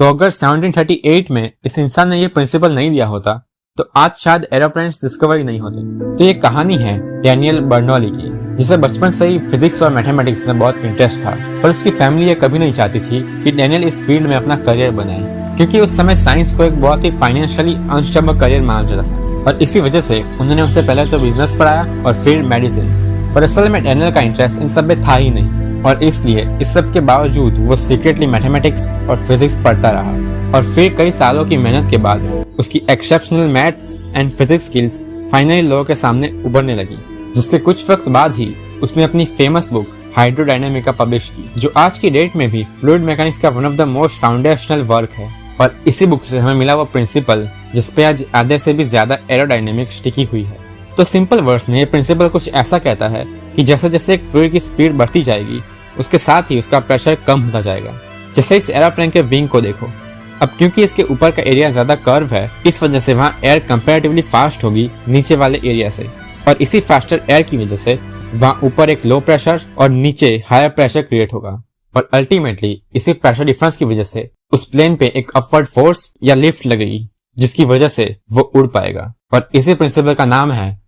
तो अगर 1738 में इस इंसान ने ये प्रिंसिपल नहीं दिया होता तो आज शायद एरोप्लेन्स डिस्कवर नहीं होते। तो ये कहानी है डैनियल बर्नौली की, जिसे बचपन से ही फिजिक्स और मैथमेटिक्स में बहुत इंटरेस्ट था, पर उसकी फैमिली ये कभी नहीं चाहती थी कि डैनियल इस फील्ड में अपना करियर बनाए, क्योंकि उस समय साइंस को एक बहुत ही फाइनेंशियली अनस्टेबल करियर माना जाता था। और इसी वजह से उन्होंने उससे पहले तो बिजनेस पढ़ाया और फिर मेडिसिन। पर असल में डैनियल का इंटरेस्ट इन सब में था ही नहीं, और इसलिए इस सब के बावजूद वो सीक्रेटली मैथमेटिक्स और फिजिक्स पढ़ता रहा। और फिर कई सालों की मेहनत के बाद उसकी exceptional maths and physics skills finally लोगों के सामने उभरने लगी, जिसके कुछ वक्त बाद ही उसने अपनी फेमस बुक हाइड्रोडायनामिका पब्लिश की, जो आज की डेट में भी फ्लूइड मैकेनिक्स का one of the most foundational work है। और इसी बुक से हमें मिला वो प्रिंसिपल जिसपे आज आधे से भी ज्यादा एरोडायनेमिक्स टिकी हुई है। तो सिंपल वर्ड्स में ये प्रिंसिपल कुछ ऐसा कहता है कि जैसे जैसे एक फ्लूइड की स्पीड बढ़ती जाएगी उसके साथ ही उसका प्रेशर कम होता जाएगा। जैसे इस एरोप्लेन के विंग को देखो, अब क्योंकि इसके ऊपर का एरिया ज्यादा कर्व है, इस वजह से वहाँ एयर कंपैरेटिवली फास्ट होगी नीचे वाले एरिया से, और इसी फास्टर एयर की वजह से वहाँ ऊपर एक लो प्रेशर और नीचे हायर प्रेशर क्रिएट होगा। और अल्टीमेटली इसी प्रेशर डिफरेंस की वजह से उस प्लेन पे एक अपवर्ड फोर्स या लिफ्ट लगेगी, जिसकी वजह से वो उड़ पाएगा। और इसी प्रिंसिपल का नाम है